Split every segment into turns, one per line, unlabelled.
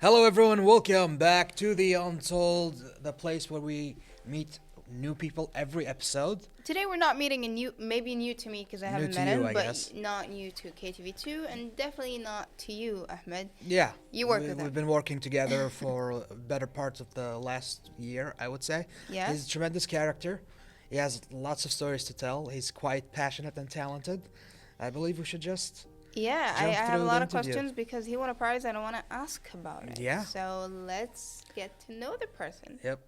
Hello, everyone. Welcome back to the Untold, the place where we meet new people every episode.
Today we're not meeting maybe new to me because I haven't
to
met
you,
him,
I
but
guess.
not new to KTV2, and definitely not to you, Ahmed.
Yeah,
You work with
We've
him.
been working together for better parts of the last year, I would say.
Yes.
He's a tremendous character. He has lots of stories to tell. He's quite passionate and talented. I believe we should just
Yeah, I
jump
have
through
a
the
lot of
interview.
questions because he won a prize and I want to ask about it.
Yeah.
So let's get to know the person.
Yep.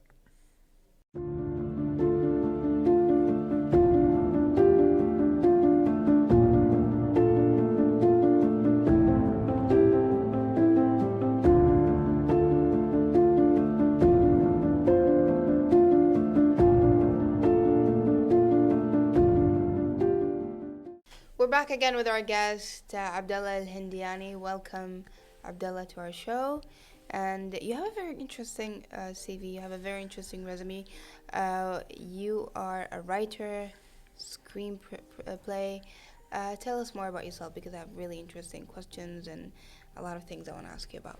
We're back again with our guest, Abdullah Alhendiyani. Welcome, Abdullah, to our show. And you have a very interesting CV. You have a very interesting resume. You are a writer, screenplay. Tell us more about yourself because I have really interesting questions and a lot of things I want to ask you about.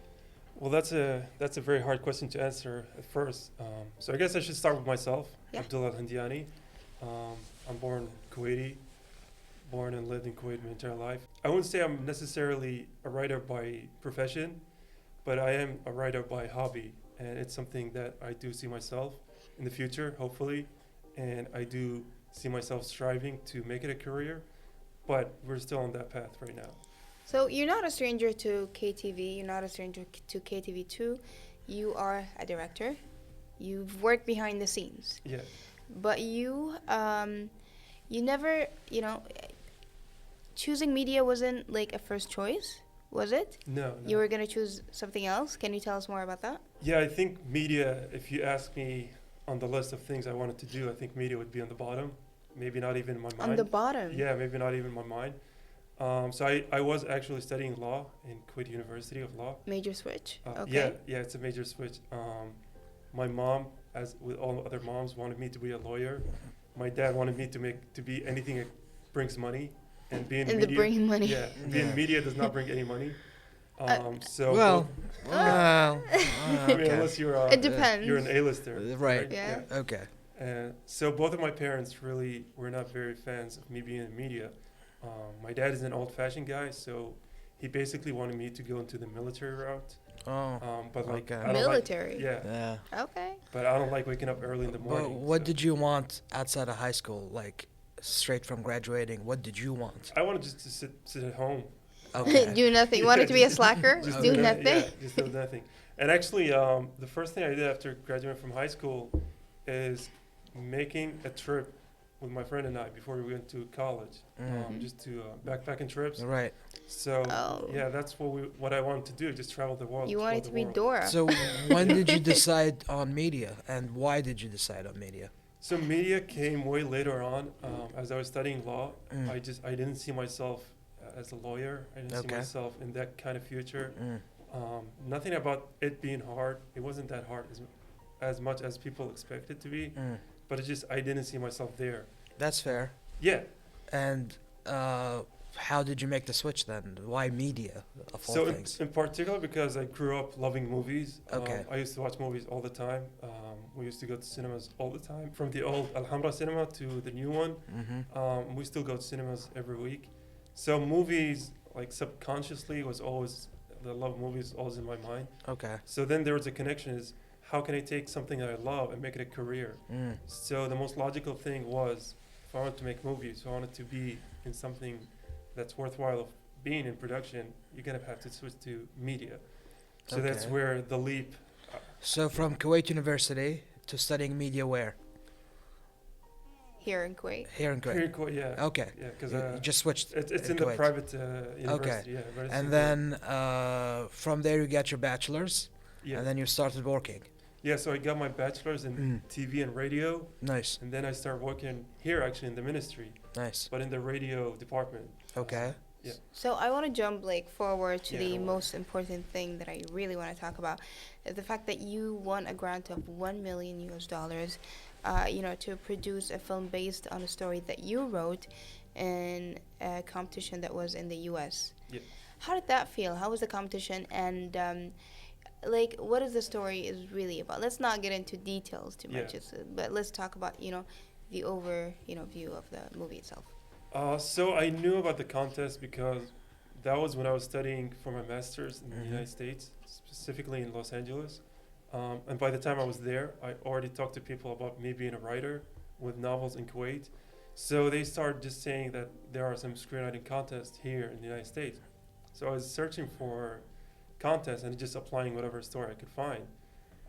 Well, that's a very hard question to answer at first. So I guess I should start with myself,
Yeah.
Abdullah Alhendiyani. I'm born Kuwaiti, born and lived in Kuwait my entire life. I wouldn't say I'm necessarily a writer by profession, but I am a writer by hobby, and it's something that I do see myself in the future, hopefully, and I do see myself striving to make it a career, but we're still on that path right now.
So you're not a stranger to KTV. You're not a stranger to KTV2. You are a director. You've worked behind the scenes.
Yeah.
But you never, choosing media wasn't like a first choice, was it?
No.
You were going to choose something else? Can you tell us more about that?
Yeah, I think media, if you ask me on the list of things I wanted to do, I think media would be on the bottom. Maybe not even in my mind.
On the bottom?
Yeah, maybe not even in my mind. So I was actually studying law in Kuwait University of Law.
Major switch? Okay.
Yeah, it's a major switch. My mom, as with all other moms, wanted me to be a lawyer. My dad wanted me to be anything that brings money. And being
And
media,
the bring money.
Yeah, being media does not bring any money. So
Well,
I mean,
okay.
unless you're
It depends.
you're an A-lister,
Right.
Yeah.
Okay.
So both of my parents really were not very fans of me being in media. My dad is an old-fashioned guy, so he basically wanted me to go into the military route. But like,
Okay.
I don't
Military?
like, yeah,
Yeah.
Okay.
but I don't like waking up early in the
But
morning.
what
so.
did you want outside of high school? Like, straight from graduating, what did you want?
I wanted just to sit at home.
Okay.
Do nothing. You wanted to be a slacker?
Just
Do
no-
nothing?
Yeah, just do nothing. And actually, the first thing I did after graduating from high school is making a trip with my friend and I before we went to college, just to backpacking trips.
Right.
So
Oh.
yeah, that's what I wanted to do, just travel the world.
You
explore
wanted
the
to be
world.
Dora.
So when did you decide on media, and why did you decide on media?
So media came way later on. As I was studying law,
Mm.
I didn't see myself as a lawyer. I didn't see
Okay.
myself in that kind of future.
Mm.
Nothing about it being hard. It wasn't that hard as much as people expect it to be.
Mm.
But I didn't see myself there.
That's fair.
Yeah.
And how did you make the switch then? Why media, of all
So
things?
in particular, because I grew up loving movies.
Okay.
I used to watch movies all the time. We used to go to cinemas all the time. From the old Alhambra cinema to the new one.
Mm-hmm.
We still go to cinemas every week. So movies, like subconsciously, the love of movies was always in my mind.
Okay.
So then there was a connection is, how can I take something that I love and make it a career?
Mm.
So the most logical thing was, if I wanted to make movies, if I wanted to be in something that's worthwhile of being in production, you're going to have to switch to media. So that's
Okay.
where the leap.
So from Kuwait University to studying media where?
Here in Kuwait.
Here in Kuwait.
Yeah.
Okay.
Yeah, because
You just switched.
it's in
Kuwait.
the private university. Yeah, very
And
secure.
then from there you get your bachelor's,
yeah.
and then you started working.
Yeah, so I got my bachelor's in
Mm.
TV and radio,
Nice.
and then I started working here actually in the ministry,
Nice.
but in the radio department.
Okay.
Yeah.
So I want to jump forward to
Yeah,
the
no
most important thing that I really want to talk about, is the fact that you won a grant of $1 million to produce a film based on a story that you wrote in a competition that was in the U.S.
Yeah.
How did that feel? How was the competition? And like what is the story is really about? Let's not get into details too much,
Yeah.
but let's talk about the view of the movie itself.
So I knew about the contest because that was when I was studying for my master's in the
Mhm.
United States, specifically in Los Angeles. And by the time I was there, I already talked to people about me being a writer with novels in Kuwait. So they started just saying that there are some screenwriting contests here in the United States. So I was searching for contests and just applying whatever story I could find.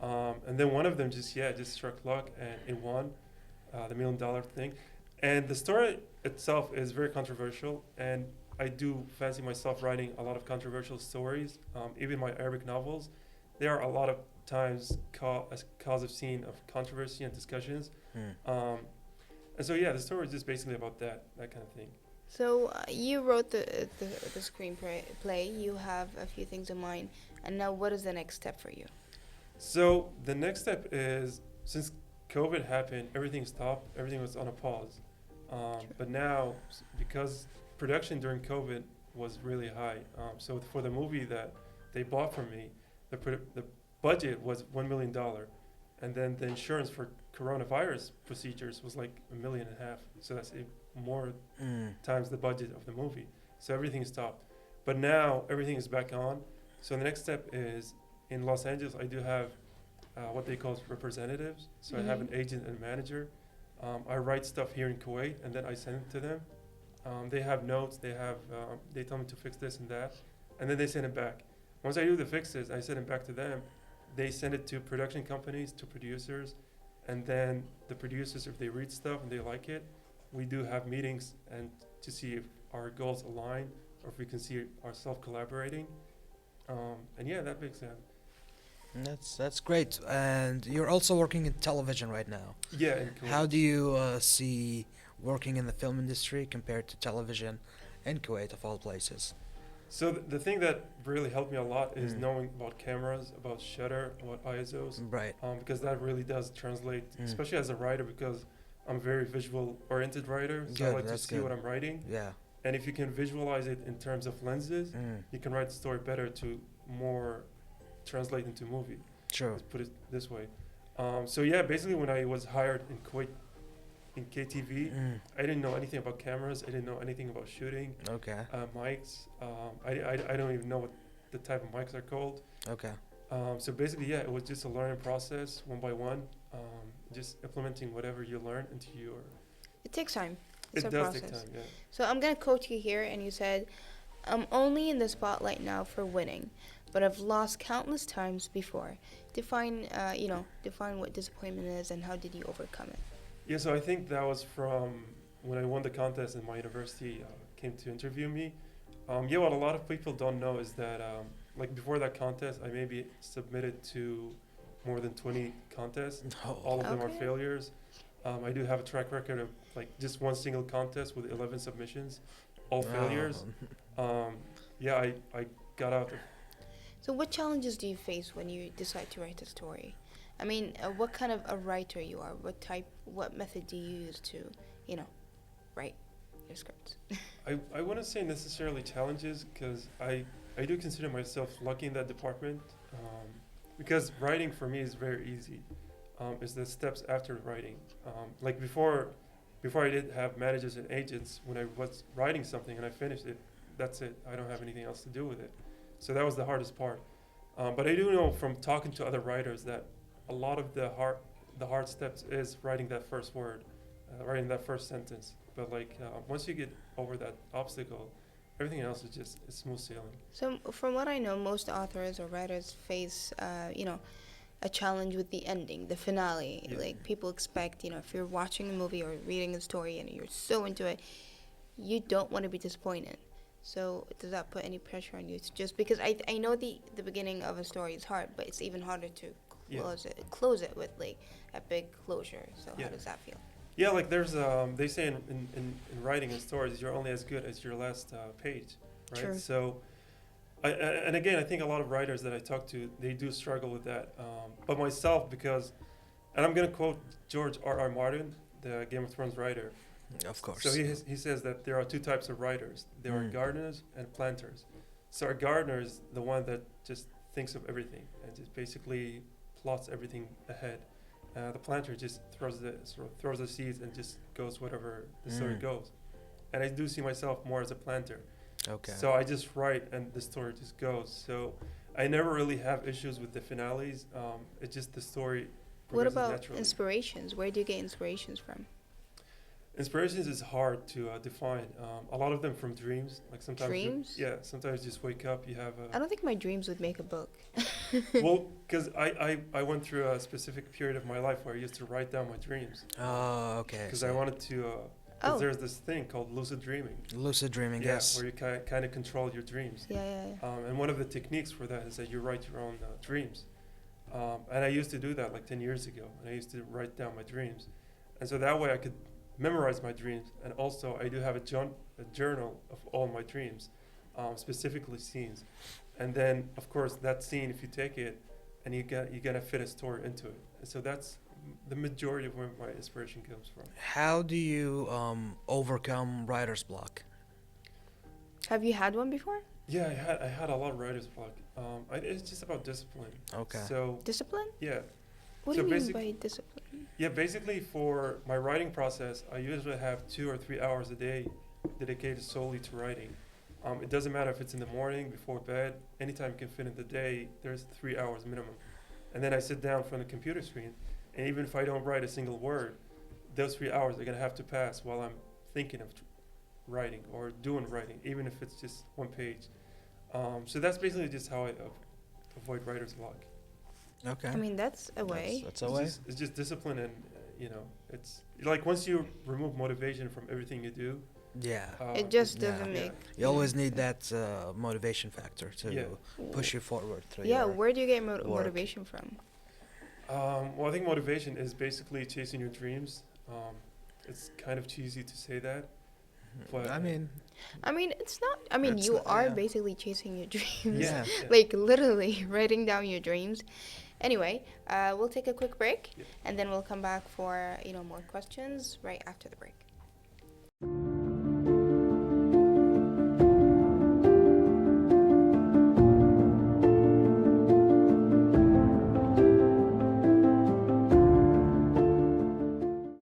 And then one of them just struck luck and it won the $1 million thing. And the story itself is very controversial, and I do fancy myself writing a lot of controversial stories. Even my Arabic novels, there are a lot of times as cause of scene of controversy and discussions.
Mm.
And so yeah, the story is just basically about that kind of thing.
So you wrote the screenplay. You have a few things in mind, and now what is the next step for you?
So the next step is, since COVID happened, everything stopped. Everything was on a pause. But now, because production during COVID was really high, so for the movie that they bought from me, the budget was $1 million, and then the insurance for coronavirus procedures was like $1.5 million. So that's more
Mm.
times the budget of the movie. So everything stopped. But now everything is back on. So the next step is, in Los Angeles, I do have what they call representatives. So I have an agent and manager. I write stuff here in Kuwait, and then I send it to them. They have notes. They tell me to fix this and that, and then they send it back. Once I do the fixes, I send it back to them. They send it to production companies, to producers, and then the producers, if they read stuff and they like it, we do have meetings and to see if our goals align or if we can see ourselves collaborating. And yeah, that makes sense.
That's great. And you're also working in television right now.
Yeah, in Kuwait.
How do you see working in the film industry compared to television in Kuwait, of all places?
So the thing that really helped me a lot is
Mm.
knowing about cameras, about shutter, about ISOs,
Right.
because that really does translate,
Mm.
especially as a writer, because I'm a very visual-oriented writer, so I
Good,
like to
that's
see
good.
what I'm writing.
Yeah.
And if you can visualize it in terms of lenses,
Mm.
you can write the story better to more translate into movie.
True.
Let's put it this way. So yeah, basically when I was hired in Kuwait in KTV,
Mm.
I didn't know anything about cameras. I didn't know anything about shooting,
Okay.
mics. I don't even know what the type of mics are called.
Okay.
So basically, yeah, it was just a learning process, one by one, just implementing whatever you learn into your.
It takes time. It's
It
a
does
process.
take time, yeah.
So I'm gonna quote you here, and you said, "I'm only in the spotlight now for winning, but I've lost countless times before." Define what disappointment is, and how did you overcome it?
Yeah, so I think that was from when I won the contest and my university came to interview me. Yeah, what a lot of people don't know is that, like before that contest, I maybe submitted to more than 20 contests. All of them are
Okay.
failures. I do have a track record of like just one single contest with 11 submissions, all failures. Yeah, I got out of.
So what challenges do you face when you decide to write a story? I mean, what kind of a writer you are? What method do you use to, write your scripts?
I wouldn't say necessarily challenges, because I do consider myself lucky in that department, because writing for me is very easy. It's the steps after writing. Like before I did have managers and agents, when I was writing something and I finished it, that's it. I don't have anything else to do with it. So that was the hardest part. But I do know from talking to other writers that a lot of the hard steps is writing that first word, writing that first sentence. But like once you get over that obstacle, everything else is just smooth sailing.
So from what I know, most authors or writers face, a challenge with the ending, the finale.
Yeah.
Like people expect, if you're watching a movie or reading a story and you're so into it, you don't want to be disappointed. So does that put any pressure on you? It's just because I know the beginning of a story is hard, but it's even harder to
Yeah.
close it with like a big closure. So
Yeah.
how does that feel?
Yeah, like there's they say in writing and stories, you're only as good as your last page, right?
True.
So, and again, I think a lot of writers that I talk to, they do struggle with that. But myself, because, and I'm gonna quote George R.R. Martin, the Game of Thrones writer.
Of course.
So he says that there are two types of writers. There are
Mm.
gardeners and planters. So a gardener is the one that just thinks of everything and just basically plots everything ahead. The planter just throws the seeds and just goes whatever the story goes. And I do see myself more as a planter.
Okay.
So I just write and the story just goes. So I never really have issues with the finales. It's just the story
What
progresses
about
naturally.
inspirations? Where do you get inspirations from?
Inspirations is hard to define. A lot of them from dreams. Like sometimes
Dreams?
sometimes you just wake up, you have
I don't think my dreams would make a book.
well, because I went through a specific period of my life where I used to write down my dreams.
Oh, okay.
Because I wanted to,
Oh.
there's this thing called lucid dreaming.
Lucid dreaming, yes.
Where you kind of control your dreams.
Yeah.
And one of the techniques for that is that you write your own dreams. And I used to do that like 10 years ago. And I used to write down my dreams. And so that way I could memorize my dreams. And also I do have a journal of all my dreams, specifically scenes. And then, of course, that scene, if you take it and you're going to fit a story into it. And so that's the majority of where my inspiration comes from.
How do you overcome writer's block?
Have you had one before?
Yeah, I had a lot of writer's block. It's just about discipline.
Okay.
So,
Discipline?
yeah.
What
So
do you mean
basic-
by discipline?
Yeah, basically for my writing process, I usually have 2 or 3 hours a day dedicated solely to writing. It doesn't matter if it's in the morning, before bed, anytime you can fit in the day, there's 3 hours minimum. And then I sit down in front of the computer screen, and even if I don't write a single word, those 3 hours are going to have to pass while I'm thinking of writing or doing writing, even if it's just one page. So that's basically just how I avoid writer's block.
Okay.
I mean, that's a way.
That's a way.
It's just discipline, and it's like once you remove motivation from everything you do,
Yeah.
It just
Yeah.
doesn't make.
You always need that motivation factor to
Yeah.
push you forward through
Yeah,
your
where do you get
work.
motivation from?
Well, I think motivation is basically chasing your dreams. It's kind of cheesy to say that, but
I mean,
It's not. I mean,
It's
you
not-
are
yeah.
basically chasing your dreams.
yeah.
Like literally writing down your dreams. Anyway, we'll take a quick break,
Yeah.
and then we'll come back for more questions right after the break.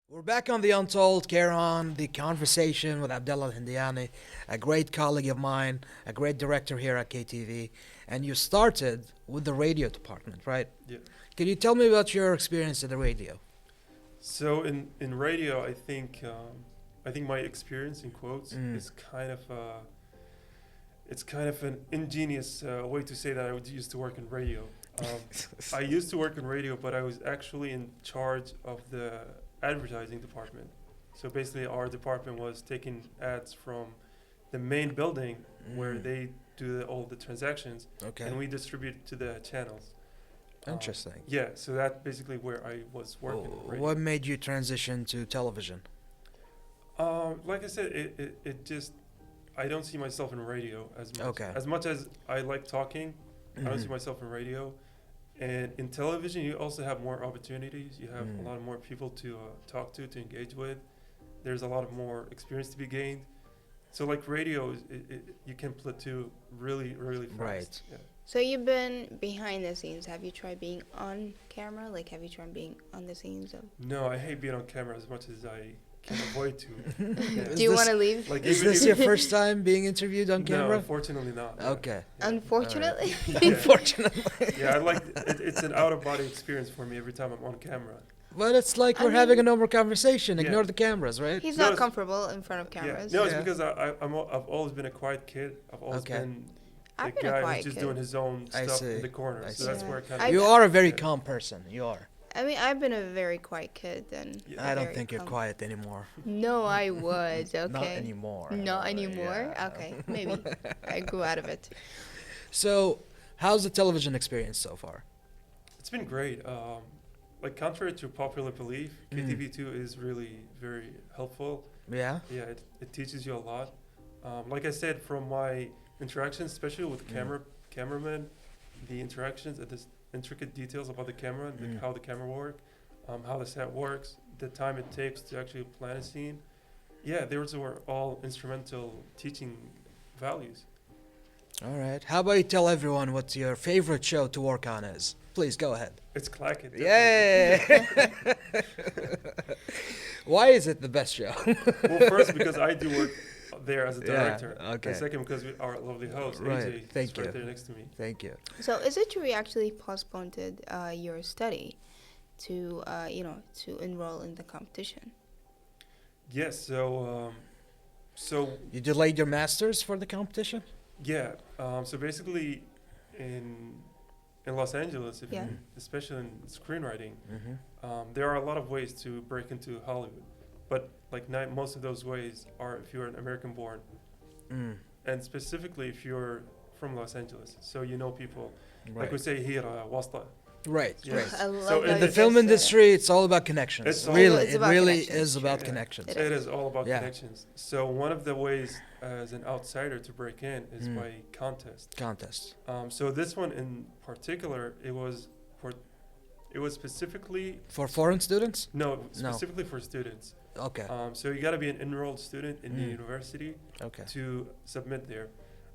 We're back on the Untold. Carry on the conversation with Abdullah Alhendiyani, a great colleague of mine, a great director here at KTV. And you started with the radio department, right?
Yeah.
Can you tell me about your experience in the radio?
So in radio, I think my experience in quotes is kind of an ingenious way to say that I used to work in radio. I used to work in radio, but I was actually in charge of the advertising department. So basically, our department was taking ads from the main building where they do all the transactions,
Okay.
and we distribute to the channels.
Interesting.
Yeah, so that's basically where I was working. in radio.
What made you transition to television?
Like I said, it just I don't see myself in radio as much.
Okay.
As much as I like talking, I don't see
Mhm.
myself in radio. And in television, you also have more opportunities. You have a
Mm.
lot more people to talk to engage with. There's a lot of more experience to be gained. So like radio, you can plateau really, really fast.
Right.
Yeah.
So you've been behind the scenes. Have you tried being on camera? Like, have you tried being on the scenes of?
No, I hate being on camera as much as I can avoid to.
Is
Do you
this-
want to leave?
Like
Is
even
this
if-
your first time being interviewed on
No,
camera?
unfortunately not. Yeah.
Okay.
Yeah.
Unfortunately.
Yeah.
Unfortunately.
Yeah, I like it's an out of body experience for me every time I'm on camera.
But it's like
I
we're having a
mean-
normal conversation.
Yeah.
Ignore the cameras, right?
He's
No,
not
it's-
comfortable in front of cameras.
Yeah. No, it's
Yeah.
because I've always been a quiet kid. I've always
Okay.
been
I've
the
been a
guy
quiet
who's just
kid.
doing his own
I
stuff
see.
in the corner.
I
So
see.
that's where it kind
I-
of.
You are a very
Yeah.
calm person. You are.
I mean, I've been a very quiet kid, and
Yeah.
I don't
very
think you're
calm.
quiet anymore.
No, I was okay.
Not anymore.
Not anymore.
Yeah.
Okay, maybe I grew out of it.
So, how's the television experience so far?
It's been great. Like contrary to popular belief, KTV2 is really very helpful.
Yeah.
Yeah, it teaches you a lot. Like I said, from my interactions, especially with cameramen, the interactions and the intricate details about the camera, and how the camera works, how the set works, the time it takes to actually plan a scene. Yeah, those were all instrumental teaching values.
All right. How about you tell everyone what your favorite show to work on is? Please go ahead.
It's clacking.
Yay! Why is it the best show?
Well, first because I do work there as a
Yeah,
director.
okay.
And second because our lovely host,
Right,
AJ,
thank
is right
you.
there next to me.
Thank you.
So is it true you actually postponed your study to to enroll in the competition?
Yes, so
You delayed your masters for the competition?
yeah, so basically in Los Angeles, if
Yeah.
especially in screenwriting,
Mm-hmm.
there are a lot of ways to break into Hollywood, but like most of those ways are if you're an American born,
Mm.
and specifically if you're from Los Angeles, so you know people. Like
Right.
we say here, wasta.
Right.
Yes.
Right.
I love
So
how
In
in
the
you
film
just said it.
industry, it's all about connections.
It's all-
Really,
It's
it
about
really
connections,
is about
yeah.
connections.
It
It is all about
Yeah.
connections. So one of the ways as an outsider to break in is
Mm.
by contest.
Contest.
So this one in particular, it was specifically
For foreign students?
no specifically for students.
Okay.
So you got to be an enrolled student in the
Mm.
university
Okay.
to submit there.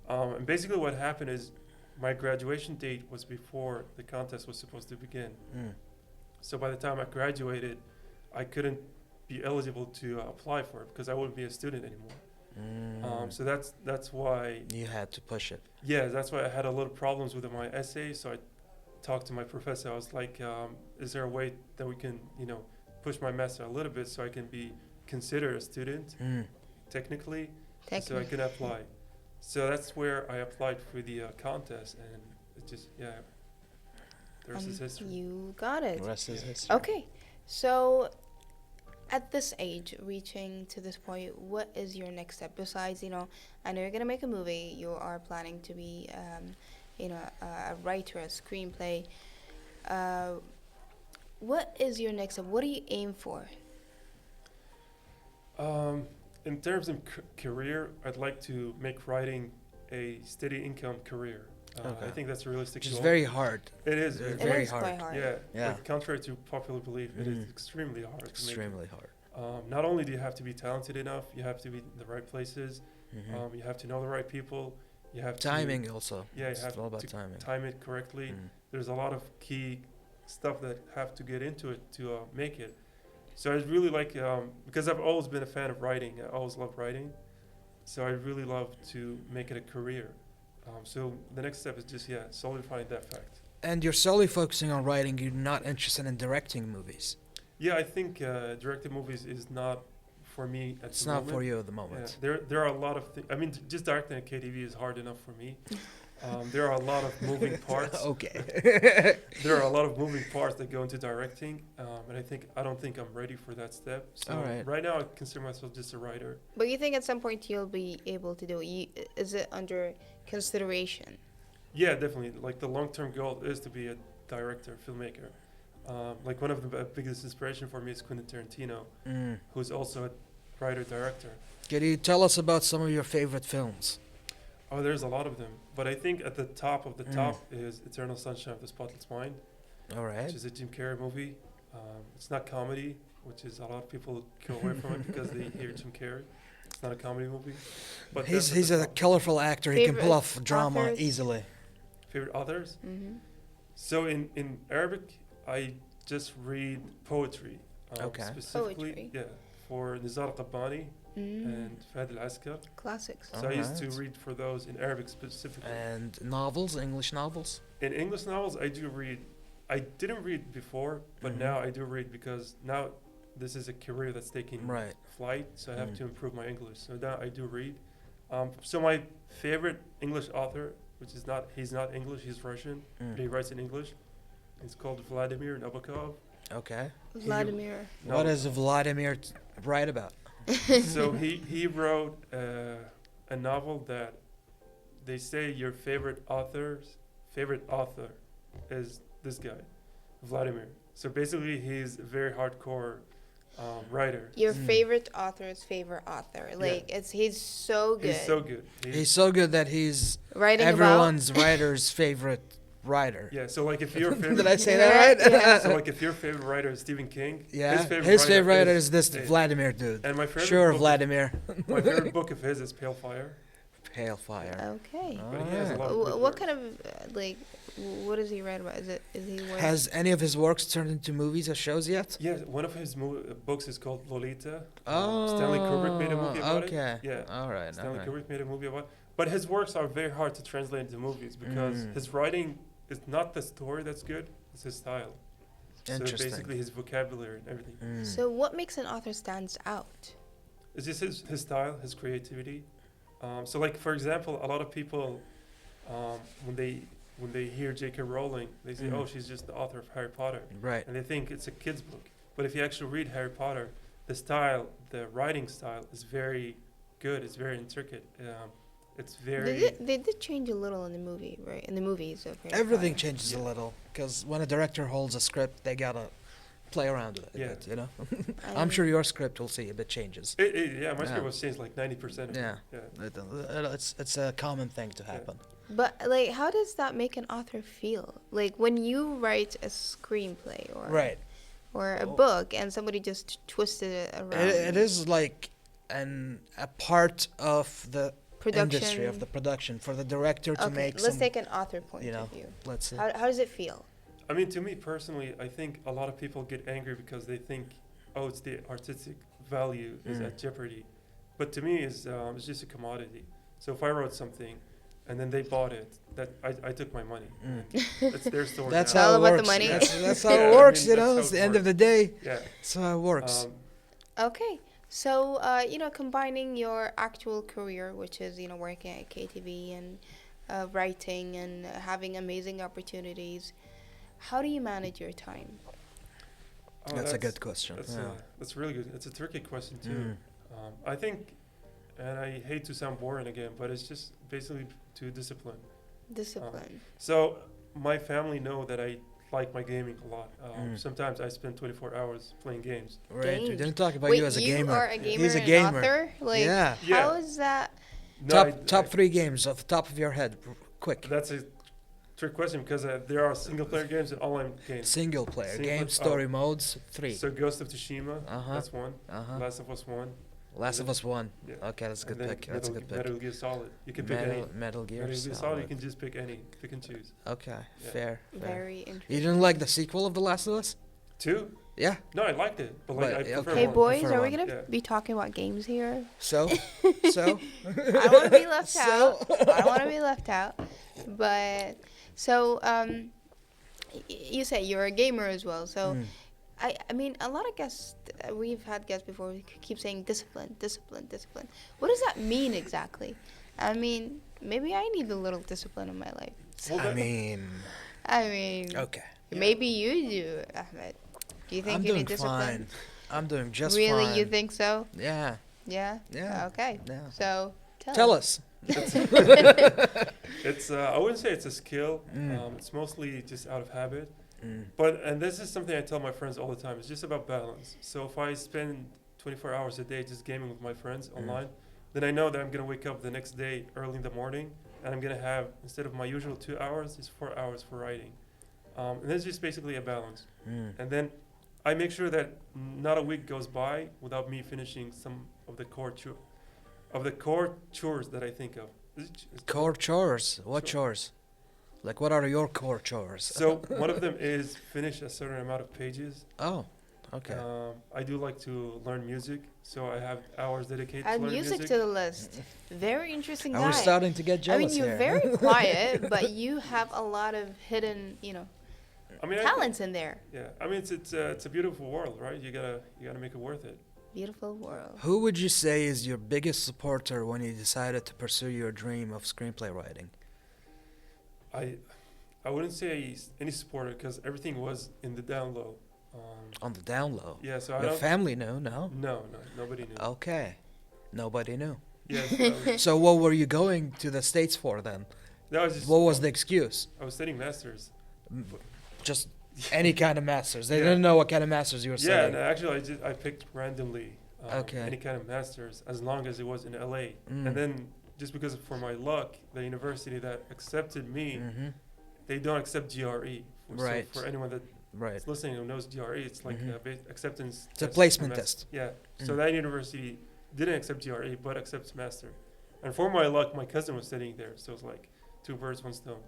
And basically, what happened is my graduation date was before the contest was supposed to begin.
Mm.
So by the time I graduated, I couldn't be eligible to apply for it because I wouldn't be a student anymore.
Mm.
So that's why.
You had to push it.
Yeah, that's why I had a little problems with my essay. So I talked to my professor. I was like, "Is there a way that we can, push my master a little bit so I can be considered a student
Mm.
technically, so I
Technically.
can apply?" So that's where I applied for the contest, and it just the rest is history.
You got it.
The rest is history.
Okay, so at this age, reaching to this point, what is your next step? Besides, I know you're gonna make a movie. You are planning to be, a writer, a screenplay. What is your next step? What do you aim for?
In terms of career, I'd like to make writing a steady income career.
Okay.
I think that's a realistic
Which is
goal.
very hard.
It is
It
very
is
It is
hard.
quite hard.
Yeah,
Yeah.
like contrary to popular belief, it is
Mhm.
extremely hard.
Extremely hard.
To make. Not only do you have to be talented enough, you have to be in the right places.
Mhm.
You have to know the right people. You have
Timing also.
Yeah, you
It's
have
all about
to
timing.
time it correctly.
Mm.
There's a lot of key stuff that have to get into it to make it. So I really like because I've always been a fan of writing. I always loved writing. So I really love to make it a career. So the next step is just solidifying that fact.
And you're solely focusing on writing. You're not interested in directing movies.
Yeah, I think directed movies is not for me at
It's
the
not
moment.
for you at the
Yeah,
moment.
there are a lot of things. I mean, just directing at KTV is hard enough for me. There are a lot of moving parts.
Okay.
There are a lot of moving parts that go into directing, and I don't think I'm ready for that step. So
All right.
now I consider myself just a writer.
But you think at some point you'll be able to do it? Is it under consideration?
Yeah, definitely. Like the long-term goal is to be a director, filmmaker. Like one of the biggest inspiration for me is Quentin Tarantino,
Mm.
who's also a writer-director.
Can you tell us about some of your favorite films?
Oh, there's a lot of them, but I think at the top of the
Mm.
top is Eternal Sunshine of the Spotless Mind,
All right.
which is a Jim Carrey movie. It's not comedy, which is a lot of people go away from it because they hear Jim Carrey. It's not a comedy movie. But
He's
that's at
he's
the
a
top.
colorful actor. He can pull
Favorite
off drama
authors?
easily.
Favorite authors?
Mm-hmm.
So in Arabic, I just read poetry.
Okay.
Specifically,
Poetry.
yeah, for Nizar Qabbani and Fahd al-Askar.
Classics.
So I used to
Alright.
read for those in Arabic specifically.
And novels, English novels.
In English novels, I do read. I didn't read before, but
Mhm.
now I do read because now this is a career that's taking
Right.
flight, so I have
Mm.
to improve my English. So now I do read. So my favorite English author, which is he's not English, he's Russian,
Mm.
but he writes in English. It's called Vladimir Nabokov.
Okay.
Vladimir.
What does Vladimir write about?
So he wrote a novel that they say your favorite author is this guy, Vladimir. So basically, he's a very hardcore writer.
Your
Mm.
favorite author's favorite author. Like he's so good.
He's so good.
He's so good that he's
Writing
everyone's writer's favorite writer.
Yeah. So like if your favorite
Did I say that right?
Yeah.
so like if your favorite writer is Stephen King,
Yeah.
his favorite
writer is this
Dave.
Vladimir dude.
And my favorite
Sure,
book
Vladimir.
my favorite book of his is Pale Fire.
Hailfire.
Okay.
But he has a
Alright.
lot of good
What
works.
kind of what does he write about? Is he work?
Has any of his works turned into movies or shows yet?
Yeah, one of his books is called Lolita.
Oh,
Stanley Kubrick made a movie about
okay.
it. Yeah,
All right.
Stanley
all right.
Kubrick made a movie about it. But his works are very hard to translate into movies because his writing is not the story that's good, it's his style. So
Interesting.
basically his vocabulary and everything.
So what makes an author stands out?
It's just his style, his creativity. So like for example, a lot of people when they hear J.K. Rowling, they say, "Oh, she's just the author of Harry Potter,"
Right.
and they think it's a kid's book. But if you actually read Harry Potter, the style, the writing style is very good. It's very intricate. It's very.
They did change a little in the movie, right? In the movies of Harry
Everything
Potter.
changes a
Yeah.
little because when a director holds a script, they gotta play around with it.
Yeah.
A bit, you know.
I
I'm
mean,
sure your script will see a bit changes.
Yeah, my
Yeah.
script was changed like 90%.
Yeah. It's a common thing to happen.
But like, how does that make an author feel? Like when you write a screenplay
Right.
or a
Oh.
book and somebody just twisted it around.
It is like a part of the
production.
industry of the production for the director to
Okay,
make
let's
some.
take an author point
you know,
of view.
Let's see.
How does it feel?
I mean, to me personally, I think a lot of people get angry because they think, oh, it's the artistic value is at jeopardy. But to me, it's just a commodity. So if I wrote something, and then they bought it, that I took my money. That's their story.
That's
now.
how
all
it
about
works.
the money.
That's how
Yeah,
it
I
works.
mean,
You
that's
know,
how
it's
it
the end of the day.
Yeah.
That's how it works.
Okay, so combining your actual career, which is working at KTV and writing and having amazing opportunities, how do you manage your time?
Oh,
That's a good question.
That's really good. It's a tricky question too. I think, and I hate to sound boring again, but it's just basically to discipline.
Discipline.
So my family know that I like my gaming a lot. Sometimes I spend 24 hours playing games.
Right. We
Games.
didn't talk about
Wait,
you as a gamer.
are a gamer
He's a
and
gamer.
author? Like,
Yeah.
how
Yeah.
is that?
No,
Top 3 games off the top of your head. Quick.
That's a trick question because there are single player games and online games.
Single player
Single
game
player-
story modes 3.
So Ghost of Tsushima,
Uh-huh.
that's one.
Uh-huh.
Last of Us 1.
Last of Us 1.
Yeah.
Okay, that's a good
and then
pick. That's a good pick.
Metal Gear Solid. You can pick any.
Metal Gear
Metal Gear Solid,
Solid.
you can just pick any. Pick and choose.
Okay,
Yeah.
fair.
Very interesting.
You didn't like the sequel of The Last of Us?
2?
Yeah.
No, I liked it, but like
But,
I
yeah,
prefer
okay.
Hey
one.
boys,
prefer
are we
one.
gonna
Yeah.
be talking about games here?
So? So?
I want to be left
So?
out. I want to be left out. But so you say you're a gamer as well. So I mean, a lot of guests we've had guests before. We keep saying discipline, discipline, discipline. What does that mean exactly? I mean, maybe I need a little discipline in my life.
Well,
I
that-
mean,
I mean,
okay.
maybe you do, Ahmed. Do you think
I'm
you
doing
need discipline?
fine. I'm doing just
Really,
fine.
you think so?
Yeah.
Yeah.
Yeah.
Okay.
Yeah.
So
Tell us.
It's I wouldn't say it's a skill. It's mostly just out of habit. And this is something I tell my friends all the time. It's just about balance. So if I spend 24 hours a day just gaming with my friends online, then I know that I'm gonna wake up the next day early in the morning, and I'm gonna have, instead of my usual 2 hours, it's 4 hours for writing. And it's just basically a balance. And then I make sure that not a week goes by without me finishing some of the core chores that I think of.
Core chores. What
Sure.
chores? Like, what are your core chores?
So one of them is finish a certain amount of pages.
Oh, okay.
I do like to learn music, so I have hours dedicated
add
to learn
music to the list. Very interesting
And
guy.
we're starting to get
I
jealous
mean, you're
here.
very quiet, but you have a lot of hidden,
I mean,
talents in there.
yeah. I mean, it's a beautiful world, right? You gotta make it worth it.
Beautiful world.
Who would you say is your biggest supporter when you decided to pursue your dream of screenplay writing?
I wouldn't say any supporter because everything was in the down low.
On the down low.
Yeah, so I
Your
don't.
family knew, no?
No, nobody knew.
Okay. Nobody knew.
Yeah, so
So what were you going to the States for then?
that was just.
What was the excuse?
I was studying masters.
Just any kind of masters. They
Yeah.
didn't know what kind of masters you were
Yeah, and
studying.
actually, I picked randomly.
Okay.
Any kind of masters, as long as it was in LA.
Mm.
And then, just because for my luck, the university that accepted me,
Mm-hmm.
they don't accept GRE.
Right.
So for anyone that's
Right.
listening who knows GRE, it's like
Mhm.
acceptance.
It's a
test
placement
for mas-
test.
Yeah. So
Mm.
that university didn't accept GRE, but accepts master. And for my luck, my cousin was sitting there, so it's like two birds, one stone.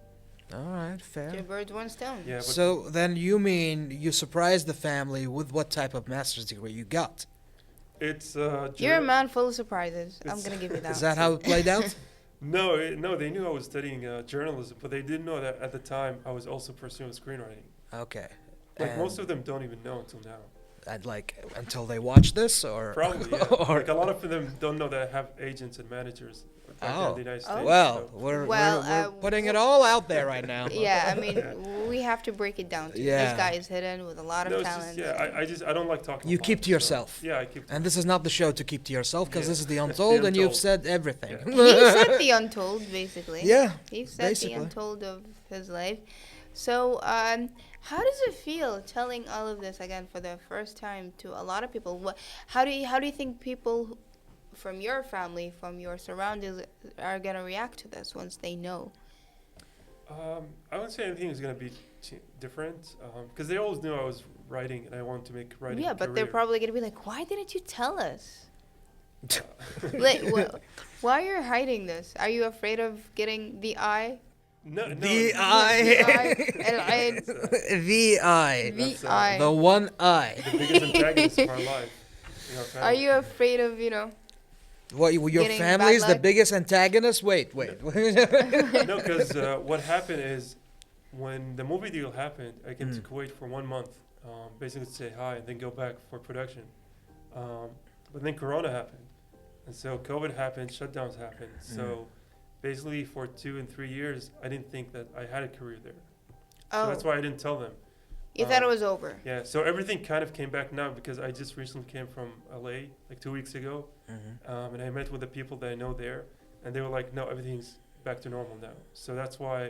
All right, fair.
Two birds, one stone.
Yeah, but
So then you mean you surprised the family with what type of master's degree you got?
it's
You're a man full of surprises. I'm
It's-
gonna give you that.
Is that how it played out?
No, they knew I was studying journalism, but they didn't know that at the time I was also pursuing screenwriting.
Okay.
Like most of them don't even know until now.
And like until they watch this, or
Probably, yeah.
or
Like a lot of them don't know that I have agents and managers back there in the United States.
well,
so-
we're putting it all out there right now.
Yeah, I mean,
Yeah.
we have to break it down. Too.
Yeah.
This guy is hidden with a lot
No,
of
it's
talent.
just, I don't like talking.
You
about
keep
it,
to
so-
yourself.
Yeah, I keep.
And this is not the show to keep to yourself because
Yeah.
this is the
The
Untold, and you've
Untold.
said everything.
Yeah.
He said the untold, basically.
Yeah,
He said
basically.
the untold of his life. So, how does it feel telling all of this again for the first time to a lot of people? How do you think people from your family, from your surroundings, are gonna react to this once they know?
I wouldn't say anything is gonna be different because they always knew I was writing and I wanted to make writing.
Yeah,
a
but they're
career.
probably gonna be like, "Why didn't you tell us?
Uh,
Like, why are you hiding this? Are you afraid of getting the eye?
no,
The
The
eye.
eye, العين,
The eye.
the
That's,
eye.
The one eye.
the biggest antagonist of our life. In our
Are
family.
you afraid of
What, your
Getting
family is
bad
the
luck?
biggest antagonist? Wait.
No, because what happened is when the movie deal happened, I came to Kuwait for 1 month, basically to say hi and then go back for production. But then Corona happened, and so COVID happened, shutdowns happened. So basically, for 2 and 3 years, I didn't think that I had a career there. So that's why I didn't tell them.
you thought it was over?
Yeah, so everything kind of came back now because I just recently came from LA like 2 weeks ago, and I met with the people that I know there, and they were like, "No, everything's back to normal now." So that's why.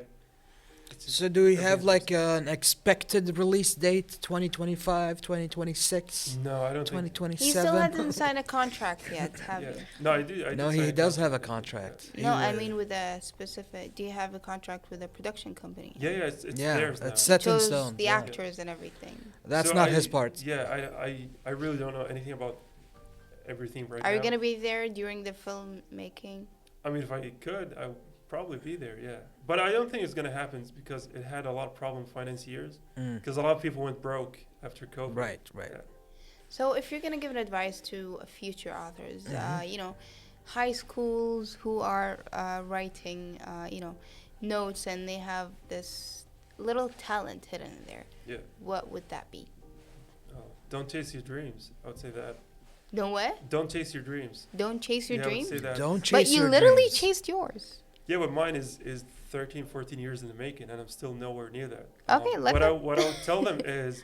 So do we have
everything's
like an expected release date? 2025, 2026,
No, I don't think.
2027?
He still hasn't signed a contract yet, have
Yeah.
you?
No, I do.
No, he does have a contract.
No,
He,
I mean with a specific. Do you have a contract with a production company?
Yeah, it's
yeah,
theirs now.
it's set in
Chose
stone.
the
yeah.
actors and everything.
That's
So
not
I-
his part.
Yeah, I really don't know anything about everything right now.
Are you gonna be there during the filmmaking?
I mean, if I could, I would probably be there. Yeah, but I don't think it's gonna happen because it had a lot of problem financiers. Because a lot of people went broke after COVID.
Right, right.
Yeah.
So if you're gonna give an advice to future authors, high schools who are writing, notes and they have this little talent hidden in there,
Yeah.
what would that be?
Don't chase your dreams. I would say that.
Don't what?
Don't chase your dreams.
Don't chase your
Yeah, I would
dreams?
say that.
Don't chase
But you
your
literally
dreams.
chased yours.
Yeah, but mine is 13, 14 years in the making, and I'm still nowhere near that.
Okay, let
what I
them-
what I would tell them is,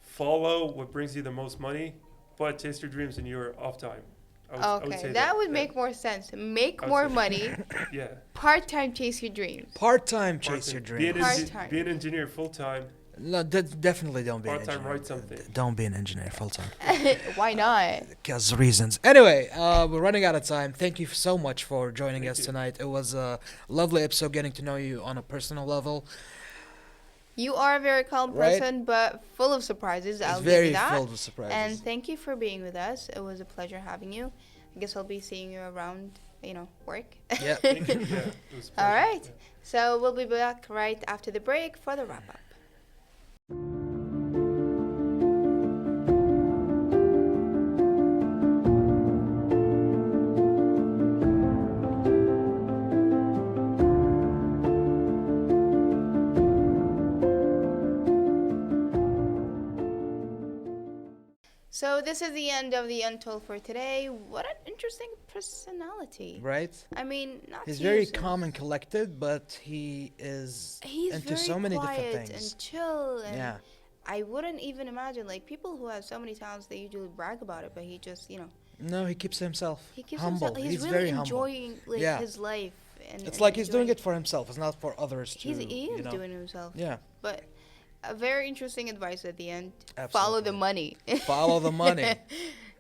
follow what brings you the most money, but chase your dreams in your off time. I would
Okay,
say
that would
yeah.
make more sense. Make
I would
more
say-
money,
Yeah.
part-time chase your dreams.
Part-time chase your
Be an,
dreams.
Part-time.
be an engineer full time.
No, definitely don't be an
Part-time,
engineer.
write something.
Don't be an engineer full-time.
Why not?
Because reasons. Anyway, we're running out of time. Thank you so much for joining
Thank
us
you.
tonight. It was a lovely episode getting to know you on a personal level.
You are a very calm
Right?
person, but full of surprises.
It's
I'll
very
give you that.
filled with surprises.
And thank you for being with us. It was a pleasure having you. I guess I'll be seeing you around, work.
yeah.
Thank you. Yeah, it was a
All
pleasure.
right. So we'll be back right after the break for the wrap up. So this is the end of the Untold for today. What an interesting personality.
Right?
I mean, not
He's
to
very
use it-
calm and collected, but he is
He's
into
very
so many
quiet
different things.
and chill, and
Yeah.
I wouldn't even imagine people who have so many talents. They usually brag about it, but he just
No, he keeps himself
he keeps
humble.
himself. He's,
very
really
humble.
enjoying
Yeah.
his life, and
It's
and
like he's doing
enjoying-
it for himself. It's not for others to.
He is
you know.
doing himself.
Yeah.
But a very interesting advice at the end.
Absolutely.
Follow the money.
Follow the money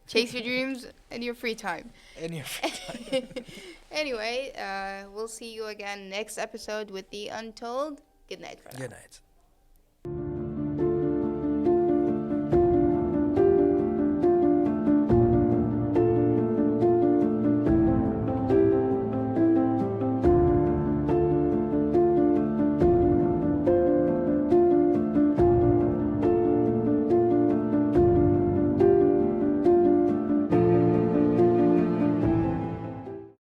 Chase your dreams in your free time.
in your free time.
Anyway, we'll see you again next episode with the Untold. Good night for now.
Good night.